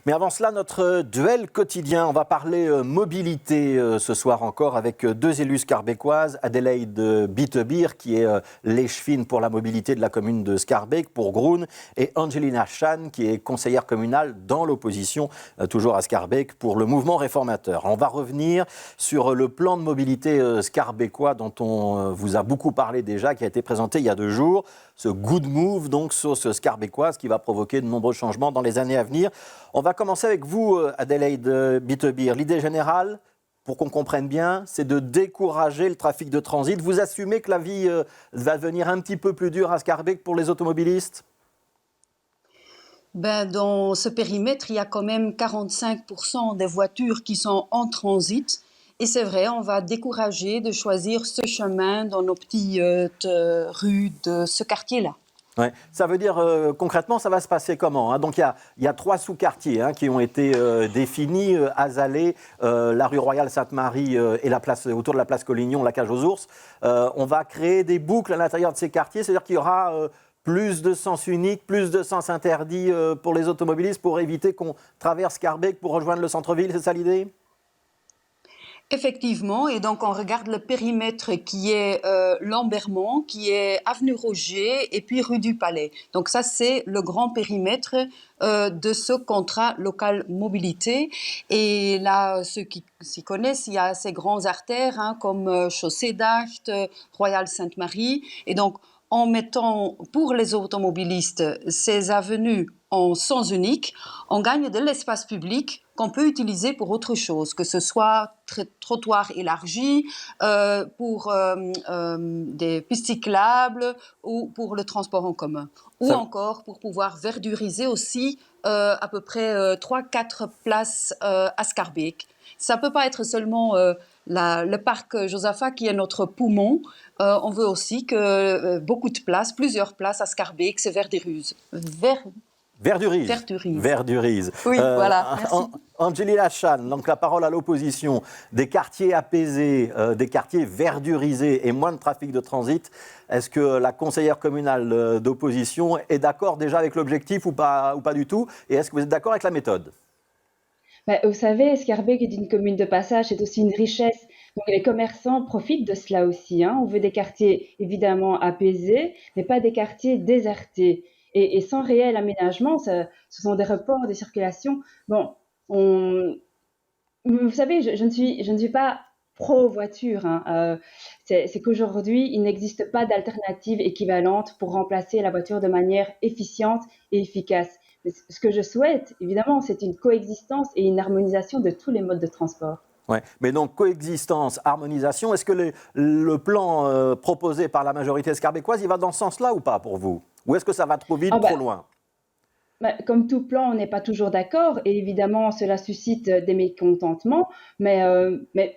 Mais avant cela, notre duel quotidien. On va parler mobilité ce soir encore avec deux élus scarbécoises. Adélaïde Bitebier, qui est l'échevine pour la mobilité de la commune de Schaerbeek pour Groen. Et Angelina Chan, qui est conseillère communale dans l'opposition, toujours à Schaerbeek, pour le mouvement réformateur. On va revenir sur le plan de mobilité scarbécois dont on vous a beaucoup parlé déjà, qui a été présenté il y a 2 jours. Ce good move, donc, sauce scarbécoise, qui va provoquer de nombreux changements dans les années à venir. On va commencer avec vous, Adélaïde Bitebier. L'idée générale, pour qu'on comprenne bien, c'est de décourager le trafic de transit. Vous assumez que la vie va devenir un petit peu plus dure à Schaerbeek pour les automobilistes ? Dans ce périmètre, il y a quand même 45% des voitures qui sont en transit. Et c'est vrai, on va décourager de choisir ce chemin dans nos petites rues de ce quartier-là. Ouais. Ça veut dire concrètement, ça va se passer comment, hein? Donc il y a 3 sous-quartiers qui ont été définis, Azalée, la rue Royale Sainte-Marie et la place, autour de la place Collignon, la cage aux ours. On va créer des boucles à l'intérieur de ces quartiers, c'est-à-dire qu'il y aura plus de sens unique, plus de sens interdit pour les automobilistes pour éviter qu'on traverse Schaerbeek pour rejoindre le centre-ville, c'est ça l'idée ? Effectivement, et donc on regarde le périmètre qui est Lambermont, qui est avenue Roger et puis rue du Palais. Donc ça, c'est le grand périmètre de ce contrat local mobilité. Et là, ceux qui s'y connaissent, il y a ces grandes artères comme Chaussée d'Acht, Royale Sainte-Marie. Et donc, en mettant pour les automobilistes ces avenues en sens unique, on gagne de l'espace public qu'on peut utiliser pour autre chose, que ce soit trottoirs élargis, pour des pistes cyclables ou pour le transport en commun. Ou encore pour pouvoir verduriser aussi à peu près 3-4 places à Schaerbeek. Ça ne peut pas être seulement le parc Josaphat qui est notre poumon. On veut aussi que beaucoup de places, plusieurs places à Schaerbeek, se verdurisent. Verdurise. Oui, voilà. Merci. Angelina Chan, donc la parole à l'opposition. Des quartiers apaisés, des quartiers verdurisés et moins de trafic de transit. Est-ce que la conseillère communale d'opposition est d'accord déjà avec l'objectif ou pas du tout ? Et est-ce que vous êtes d'accord avec la méthode ? Vous savez, Schaerbeek est une commune de passage, c'est aussi une richesse. Donc les commerçants profitent de cela aussi. On veut des quartiers évidemment apaisés, mais pas des quartiers désertés. Et sans réel aménagement, ce sont des reports de circulation. Vous savez, je ne suis pas pro-voiture. C'est qu'aujourd'hui, il n'existe pas d'alternative équivalente pour remplacer la voiture de manière efficiente et efficace. Mais ce que je souhaite, évidemment, c'est une coexistence et une harmonisation de tous les modes de transport. Ouais. Mais donc, coexistence, harmonisation, est-ce que le plan proposé par la majorité scarbécoise, il va dans ce sens-là ou pas pour vous ? Ou est-ce que ça va trop vite, trop loin ? Comme tout plan, on n'est pas toujours d'accord et évidemment, cela suscite des mécontentements. Mais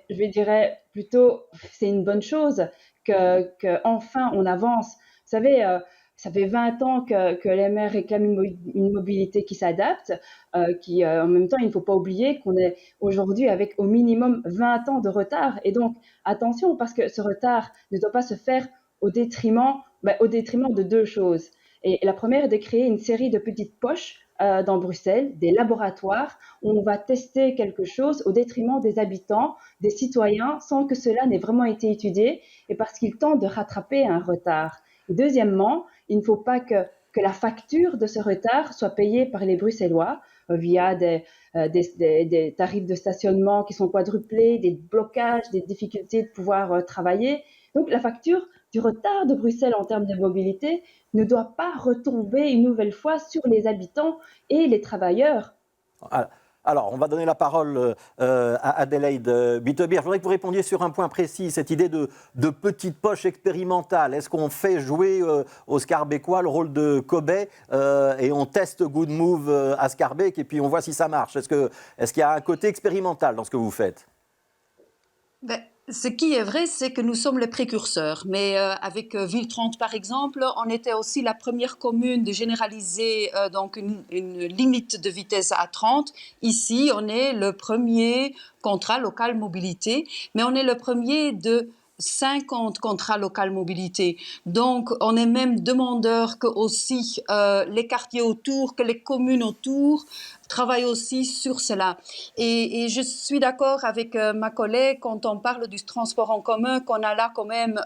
je dirais plutôt, c'est une bonne chose qu'enfin on avance. Vous savez, ça fait 20 ans que les maires réclament une mobilité qui s'adapte, en même temps, il ne faut pas oublier qu'on est aujourd'hui avec au minimum 20 ans de retard. Et donc, attention, parce que ce retard ne doit pas se faire au détriment de 2 choses. Et la première est de créer une série de petites poches dans Bruxelles, des laboratoires, où on va tester quelque chose au détriment des habitants, des citoyens, sans que cela n'ait vraiment été étudié, et parce qu'ils tentent de rattraper un retard. Et deuxièmement, il ne faut pas que la facture de ce retard soit payée par les Bruxellois via des tarifs de stationnement qui sont quadruplés, des blocages, des difficultés de pouvoir travailler. Donc la facture du retard de Bruxelles en termes de mobilité ne doit pas retomber une nouvelle fois sur les habitants et les travailleurs. Alors, on va donner la parole à Adélaïde Bitebier. Je voudrais que vous répondiez sur un point précis, cette idée de petite poche expérimentale. Est-ce qu'on fait jouer aux Schaerbécois le rôle de cobaye et on teste Good Move à Schaerbeek et puis on voit si ça marche ? Est-ce qu'il y a un côté expérimental dans ce que vous faites ? Ce qui est vrai, c'est que nous sommes les précurseurs. Mais avec Ville30, par exemple, on était aussi la première commune de généraliser donc une limite de vitesse à 30. Ici, on est le premier contrat local mobilité, mais on est le premier de 50 contrats locaux mobilité. Donc, on est même demandeur que aussi les quartiers autour, que les communes autour travaillent aussi sur cela. Et je suis d'accord avec ma collègue quand on parle du transport en commun, qu'on a là quand même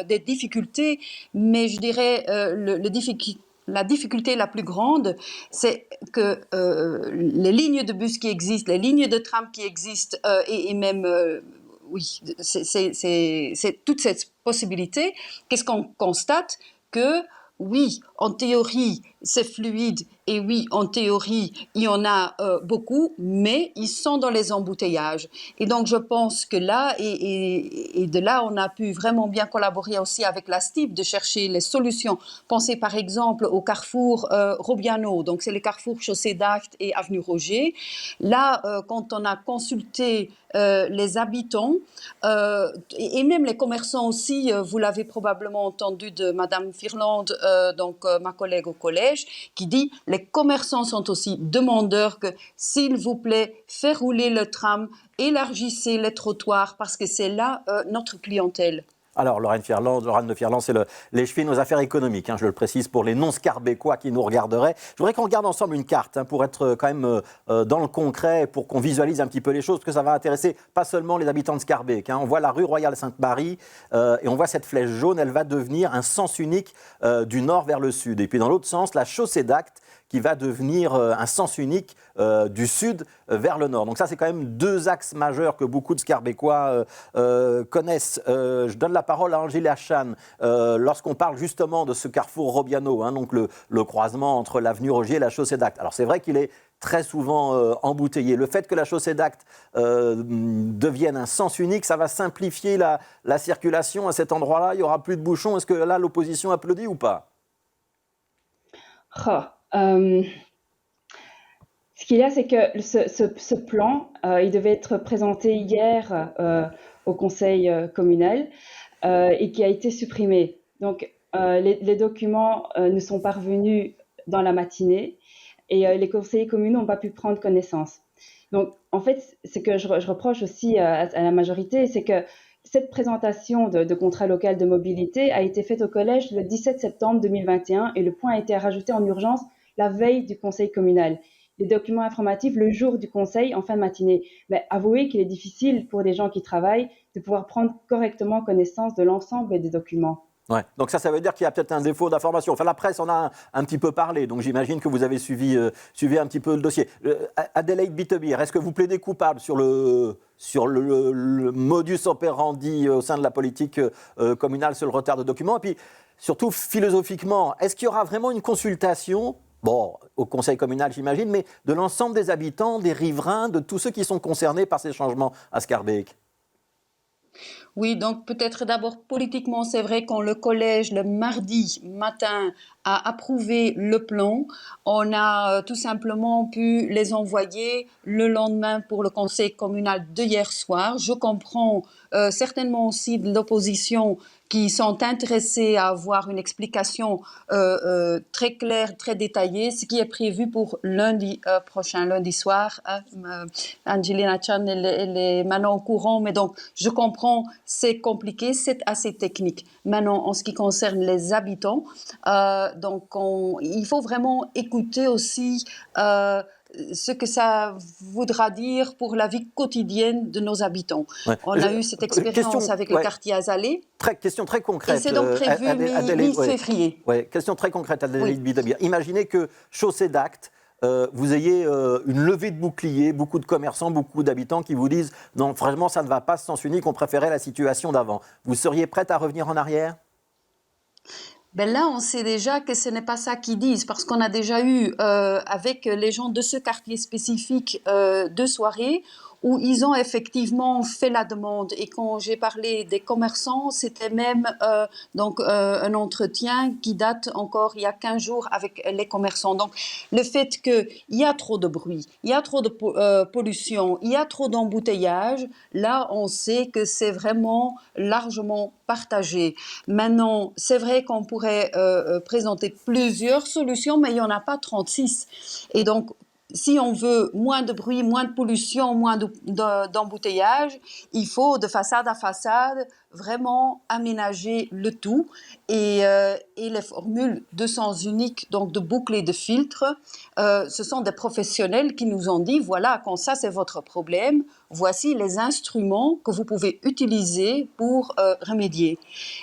des difficultés, mais je dirais la difficulté la plus grande, c'est que les lignes de bus qui existent, les lignes de tram qui existent, et même oui, c'est toute cette possibilité. Qu'est-ce qu'on constate? Que oui, en théorie, c'est fluide et oui, en théorie, il y en a beaucoup, mais ils sont dans les embouteillages. Et donc, je pense que là, et de là, on a pu vraiment bien collaborer aussi avec la STIB de chercher les solutions. Pensez par exemple au carrefour Robiano, donc c'est le carrefour Chaussée d'Acte et Avenue Roger. Là, quand on a consulté les habitants et même les commerçants aussi, vous l'avez probablement entendu de Madame Firland, donc ma collègue au collège, qui dit les commerçants sont aussi demandeurs que s'il vous plaît, faites rouler le tram, élargissez les trottoirs parce que c'est là notre clientèle. Alors, Lorraine de Firland, c'est l'échevine aux affaires économiques, je le précise pour les non-scarbécois qui nous regarderaient. Je voudrais qu'on regarde ensemble une carte pour être quand même dans le concret, pour qu'on visualise un petit peu les choses, parce que ça va intéresser pas seulement les habitants de Scarbeck. On voit la rue Royale-Sainte-Marie et on voit cette flèche jaune, elle va devenir un sens unique du nord vers le sud. Et puis dans l'autre sens, la chaussée d'Acte qui va devenir un sens unique du sud vers le nord. Donc ça, c'est quand même deux axes majeurs que beaucoup de Scarbécois connaissent. Je donne la parole à Angélie Hachan. Lorsqu'on parle justement de ce carrefour Robiano, donc le croisement entre l'avenue Rogier et la chaussée d'Acte. Alors c'est vrai qu'il est très souvent embouteillé. Le fait que la chaussée d'Acte devienne un sens unique, ça va simplifier la circulation à cet endroit-là. Il n'y aura plus de bouchons. Est-ce que là, l'opposition applaudit ou pas? Ce qu'il y a, c'est que ce plan, il devait être présenté hier au conseil communal et qui a été supprimé. Donc, les documents nous sont parvenus dans la matinée et les conseillers communaux n'ont pas pu prendre connaissance. Donc, en fait, ce que je reproche aussi à la majorité, c'est que cette présentation de contrat local de mobilité a été faite au collège le 17 septembre 2021 et le point a été rajouté en urgence la veille du conseil communal. Les documents informatifs le jour du conseil en fin de matinée. Mais avouez qu'il est difficile pour des gens qui travaillent de pouvoir prendre correctement connaissance de l'ensemble des documents. Ouais. Donc ça veut dire qu'il y a peut-être un défaut d'information. Enfin, la presse en a un petit peu parlé, donc j'imagine que vous avez suivi un petit peu le dossier. Adélaïde Bittebir, est-ce que vous plaidez coupable sur le modus operandi au sein de la politique communale sur le retard de documents? Et puis, surtout, philosophiquement, est-ce qu'il y aura vraiment une consultation, au conseil communal j'imagine, mais de l'ensemble des habitants, des riverains, de tous ceux qui sont concernés par ces changements à Scarbeck? Oui, donc peut-être d'abord politiquement, c'est vrai quand le collège, le mardi matin, a approuvé le plan, on a tout simplement pu les envoyer le lendemain pour le conseil communal de hier soir. Je comprends certainement aussi de l'opposition qui sont intéressés à avoir une explication très claire, très détaillée, ce qui est prévu pour lundi prochain, lundi soir. Angelina Chan, elle est maintenant au courant, mais donc je comprends, c'est compliqué, c'est assez technique. Maintenant, en ce qui concerne les habitants, donc il faut vraiment écouter aussi ce que ça voudra dire pour la vie quotidienne de nos habitants. Ouais. On a eu cette expérience avec le quartier Azalée. Question très concrète. Et c'est donc prévu mi-février. Question très concrète, Adélaïde Bittebir. Imaginez que chaussée d'Acte, vous ayez une levée de boucliers, beaucoup de commerçants, beaucoup d'habitants qui vous disent « Non, vraiment, ça ne va pas, ce sens unique, on préférait la situation d'avant ». Vous seriez prête à revenir en arrière ? Ben là, on sait déjà que ce n'est pas ça qu'ils disent, parce qu'on a déjà eu, avec les gens de ce quartier spécifique, deux soirées où ils ont effectivement fait la demande. Et quand j'ai parlé des commerçants, c'était même un entretien qui date encore il y a 15 jours avec les commerçants. Donc, le fait qu'il y a trop de bruit, il y a trop de pollution, il y a trop d'embouteillage, là, on sait que c'est vraiment largement partagé. Maintenant, c'est vrai qu'on pourrait présenter plusieurs solutions, mais il n'y en a pas 36. Et donc, si on veut moins de bruit, moins de pollution, moins d'embouteillage, il faut de façade à façade vraiment aménager le tout. Et les formules de sens unique, donc de boucles et de filtres, ce sont des professionnels qui nous ont dit, voilà, quand ça c'est votre problème, voici les instruments que vous pouvez utiliser pour remédier.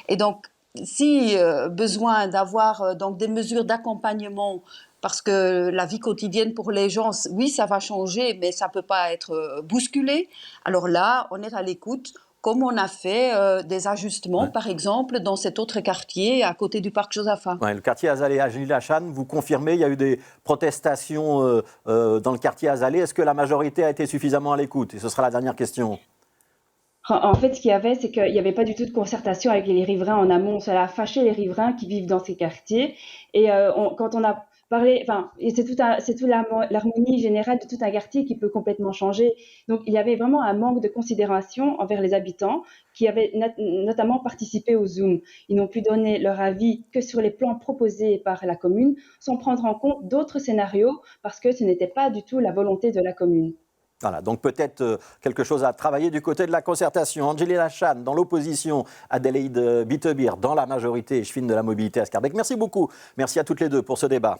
Et donc, si besoin d'avoir donc des mesures d'accompagnement, parce que la vie quotidienne pour les gens, oui, ça va changer, mais ça ne peut pas être bousculé. Alors là, on est à l'écoute, comme on a fait des ajustements, par exemple, dans cet autre quartier à côté du parc Josaphat. Ouais, le quartier Azalée à Gilles-Lachane, vous confirmez, il y a eu des protestations dans le quartier Azalée. Est-ce que la majorité a été suffisamment à l'écoute? Et ce sera la dernière question. En fait, ce qu'il y avait, c'est qu'il n'y avait pas du tout de concertation avec les riverains en amont. Cela a fâché les riverains qui vivent dans ces quartiers. Et quand on a parlé, enfin, et c'est toute l'harmonie générale de tout un quartier qui peut complètement changer. Donc, il y avait vraiment un manque de considération envers les habitants qui avaient notamment participé au Zoom. Ils n'ont pu donner leur avis que sur les plans proposés par la commune, sans prendre en compte d'autres scénarios, parce que ce n'était pas du tout la volonté de la commune. Voilà, donc peut-être quelque chose à travailler du côté de la concertation. Angélie Lachane dans l'opposition, Adélaïde Bittebir dans la majorité, Chefine de la mobilité à Schaerbeek. Merci beaucoup. Merci à toutes les deux pour ce débat.